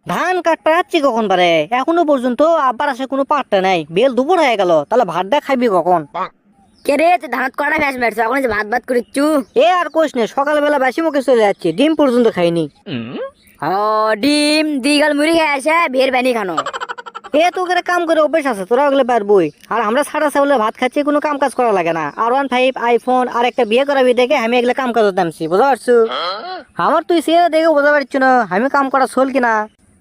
ধান কাটতে যাচ্ছি কখন পারে, এখনো পর্যন্ত আব্বার আসে কোনো পাট্টা নাই। বেল দুপুর হয়ে গেল, তাহলে ভাতটা খাইবি কখন? কে রে তুই ধানত কটা ফ্যাস মারছো এখন যে ভাত ভাত করিচ্ছু? এ আর কোষ নে, সকালবেলা বেশি মুখে চলে যাচ্ছি, ডিম পর্যন্ত খাইনি। ও ডিম দিগাল মুড়ি খেয়ে আসে বিয়ের বানি খানো। এ তো করে কাম করে অভ্যেস আছে, তোরা ওগুলো পারবই। আর আমরা সারা সাবলে ভাত খাচ্ছি, কোনো কাম কাজ করা লাগে না। R15 আইফোন আর একটা বিয়ে করাবি দেখে আমি এগুলো কাম কাজ নামছি, বুঝতে পারছো? আমার তুই সে দেখে বোঝা পারছো না আমি কাম করা চল কিনা।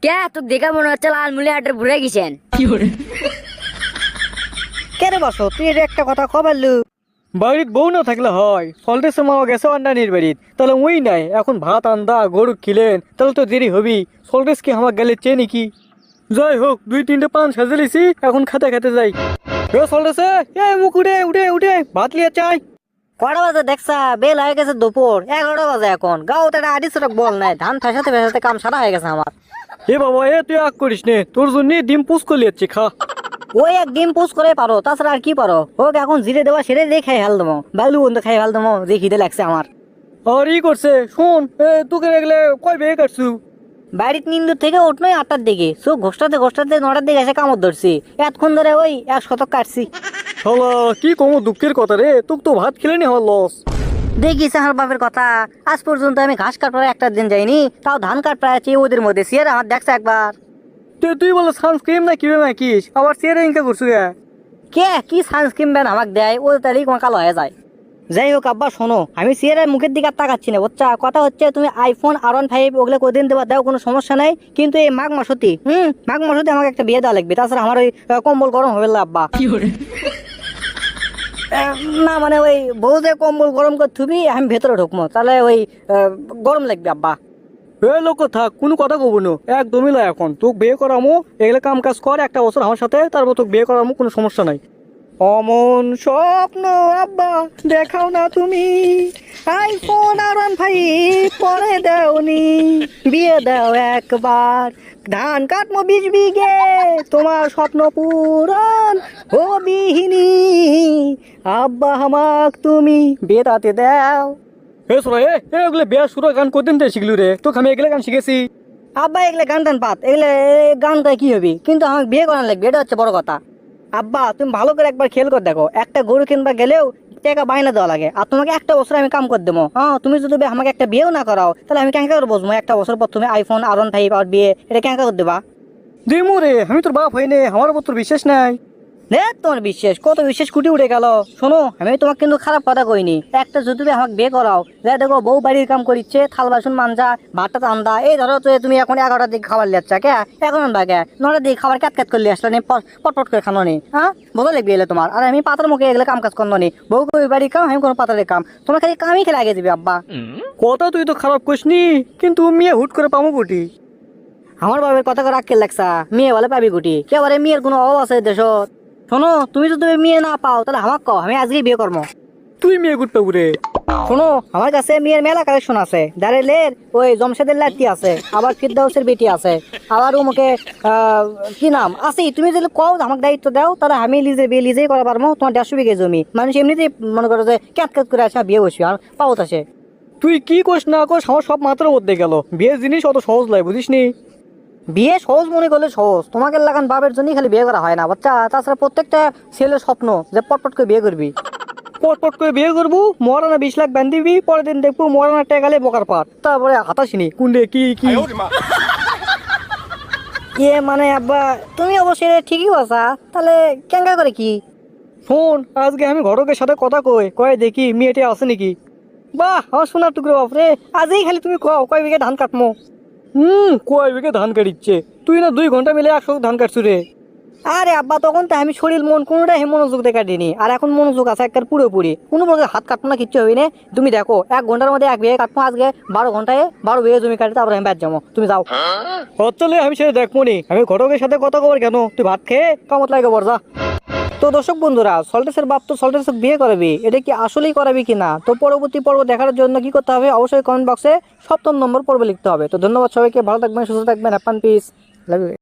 কে তোকে দেখা মনে হচ্ছে লাল মুড়ি হাটের ঘুরে গেছেন। কে রে বসো, তুই এটা একটা কথা কবারলু। বাড়ির বউ না থাকলে হয়, সল্টের মামা গেছে আন্ডানির বাড়ির, তাহলে ওই নাই এখন ভাত আন্দা গরু কিলেন, তাহলে তো দেরি হবি। সল্টেস কি আমার গেলে চেয়ে নাকি? যাই হোক, 2-3টে পান সাজেলিছি, এখন খেতে খেতে যাই। সল্টেসে এ মুখ উঠে উঠে উঠে ভাত লিয়ে চাই। কটা বাজে দেখছা? বেল হয়ে গেছে দুপুর 11টা বাজে। এখন গাও তারা আড়ি সড়ক বল নাই, ধান ফেসাতে ফেসাতে কাম সারা হয়ে গেছে আমার। এ বাবা এ তুই আগ করিস নে, তোর জন্য ডিম পুষ করে লিয়াচ্ছি, খা। ওই এক ডিম পোস্ট করে পারো, তাছাড়া আর কি পারো? হোক এখন জিরে দেওয়া সেরে দিয়ে খাই ফেল দেবো, বালু বন্ধু খাই ফেল দেবো, যে খিদে লাগছে আমার। আর ই করছে শোন, তোকে দেখলে কয় বেয়ে কাটছু? বাড়ির নিন্দুর থেকে উঠনোই 8টার দিকে, চোখ ঘোষটাতে ঘোষটাতে 9টার দিকে এসে কামড় ধরছি। এতক্ষণ ধরে ওই 1 শতক কাটছি। শালা কি কম দুঃখের কথা রে, তোকে তো ভাত খেলে নি হওয়ার লস। দেখিস আমার বাপের কথা, আজ পর্যন্ত আমি ঘাস কাটবার একটা দিন যাইনি, তাও ধান কাট প্রায় আছি ওদের মধ্যে। সিয়ার আমার দেখছে একবার। তুই বলে সানস্ক্রিন না কিনে নাকিস, আবার চেয়ারে ইনকা করছু গে? কে কি সানস্ক্রিন ব্যান আমাকে দেয়, ওই তারিখ আমার কালো হয়ে যায়। যাই হোক আব্বা শোনো, আমি সিয়ারের মুখের দিকে আর তাকাচ্ছি না, বুঝছা? কথা হচ্ছে তুমি আইফোন R15 ওগুলো কদিন দেবা দাও, কোনো সমস্যা নাই, কিন্তু এই মাঘ মাসতি মাঘ মাসতি আমাকে একটা বিয়ে দেওয়া লাগবে, তাছাড়া আমার ওই কম্বল গরম হবে না আব্বা। না মানে ওই বউ যে কম্বল গরম করে থুবি আমি ভেতরে ঢুকবো, তাহলে ওই গরম লাগবে আব্বা। এ লোক থাক, কোনো কথা কব না, একদমই না। এখন তোকে বিয়ে করামো, এগুলো কাম কাজ কর 1 বছর আমার সাথে, তারপর তোকে বিয়ে করামো, কোনো সমস্যা নাই। অমন স্বপ্ন আব্বা দেখাও না তুমি, আইফোন R15 পরে দেওনি, বিয়ে দাও একবার, ধান কাটমো 20 বিঘে, তোমার স্বপ্ন পূরণ হবিহিনী, আব্বা আমাক তুমি বেতাতে দাও। এ সোরা এগুলো বিয়ে শুরু গান কদিন দিয়ে শিখলু রে? তোকে আমি এগুলো গান শিখেছি। আব্বা এগুলো গান টান পাত, এগুলো গান গায়ে কি হবি, কিন্তু আমাকে বিয়ে করার লাগবে, এটা হচ্ছে বড় কথা। আব্বা তুমি ভালো করে একবার খেয়াল করে দেখো, একটা গরু কিনবা গেলেও টাকা বাইনা দেওয়া লাগে, আর তোমাকে 1 বছর আমি কাম করে দেবো। হ্যাঁ তুমি যদি আমাকে একটা বিয়েও না করাও, তাহলে আমি কেঙ্কা করে বসবো? 1 বছর পর তুমি আইফোন R15 আর বিয়ে, এটা কেঙ্কা করে দেবা? দিমু রে, আমি তোর বাপ হইনে, আমার উপর তোর বিশ্বাস নাই? দেখ তোমার বিশ্বাস, কত বিশ্বাস কুটি উঠে গেল। শোনো আমি তোমাকে কিন্তু খারাপ কথা কইনি, একটা যদি তুমি আমাকে বিয়ে করাও, যা দেখো বউ বাড়ির কাম করিচ্ছে, থাল বাসন মানজা, ভাতটা আন্দা, এই ধরো তো তুমি এখন 11টার দিকে খাবার লিয়াচ্ছা, কে এখন আনবা কে? 9টার দিকে খাবার ক্যাট ক্যাট করলে আসলে পটপট করে খানো নি, হ্যাঁ বোঝা লাগবে এলে তোমার। আর আমি পাতার মুখে এগুলো কাম কাজ করলো নি, বউ ওই বাড়ির কাম, আমি কোনো পাতারের কাম, তোমার খালি কামই খেলে আগে দিবি আব্বা। কথা তুই তো খারাপ করিসনি, কিন্তু মেয়ে হুট করে পামো গুটি। আমার বাবার কথা করে রাখতে লাগছা, মেয়ে বলে পাবি গুটি, কে বলে মেয়ের কোনো অভাব আছে দেশত? শোনো তুমি যদি মেয়ে না পাও, তাহলে আমাকে কও, আমি আজকেই বিয়ে করবো। তুই মেয়ে গুট পাবু রে? শোনো আমার কাছে মেয়ের মেলা কালেকশন আছে, দাঁড়েলের ওই জমশেদের লাতি আছে, আবার ফিরদাউসের বেটি আছে, আবার ওমুকে কি নাম আছে, তুমি যদি কও আমাকে দায়িত্ব দাও, তাহলে আমি লিজেই করা পারবো। তোমার 150 বিঘে জমি, মানুষ এমনিতেই মনে করো যে ক্যাট ক্যাট করে আসে বিয়ে বসবি, আর পাওত আসে। তুই কি কোস না কোস, আমার সব মাত্রা বদলে গেল। বিয়ের জিনিস অত সহজ লাই, বুঝিস নি? বিয়ে সহজ মনে করলে সহজ, তোমাকে লাগান বাপের জন্যই খালি বিয়ে করা হয় না বাচ্চা, তাছাড়া প্রত্যেকটা ছেলের স্বপ্ন যে পটপট করে বিয়ে করবি। পট করে বিয়ে করবো, মরানা 20 লাখ বান্ধিবি, পরের দিন দেখবো মরানা টেকালে বোকার পাট, তারপরে হাতাসিনি কুন্ডে কি কি। ইয়ে মানে আব্বা তুমি অবশ্যই ঠিকই বলছা, তাহলে কেঙ্গা করে কি? শোন, আজকে আমি ঘটকের সাথে কথা কয়ে দেখি মেয়েটি আছে নাকি। বাহ আমার সোনার টুকরো বাপরে, আজই খালি তুমি কয় বিঘে ধান কাটমো? কয় বিঘে ধান কাটিচ্ছে? তুই না 2 ঘন্টা মিলে 100 ধান কাটছু রে। আরে আব্বা তখন তো আমি শরীর মন কোনোটাই মনোযোগ দিয়ে কাটিনি, আর এখন মনোযোগ আছে একবার পুরোপুরি, কোনো প্রকার হাত কাটবো না, কিচ্ছু হবি না। তুমি দেখো 1 ঘন্টার মধ্যে 1 বিঘে কাটবো, আজকে 12 ঘন্টায় 12 বিঘে জমি কাটি, তারপরে আমি ব্যাট যাবো, তুমি যাও। চলে আমি সেটা দেখবো নি, আমি ঘটকের সাথে কথা কবার কেন, তুই ভাত খেয়ে কামত লাগে বর যা। তো দর্শক বন্ধুরা, সল্টেসের বাপ তো সল্টেসকে বিয়ে করাবি, এটা কি আসলেই করাবি কিনা? তো পরবর্তী পর্ব দেখার জন্য কি করতে হবে, অবশ্যই কমেন্ট বক্সে 7ম নম্বর পর্ব লিখতে হবে। তো ধন্যবাদ সবাইকে, ভালো থাকবেন, সুস্থ থাকবেন, হ্যাপি পিস, লাভ ইউ।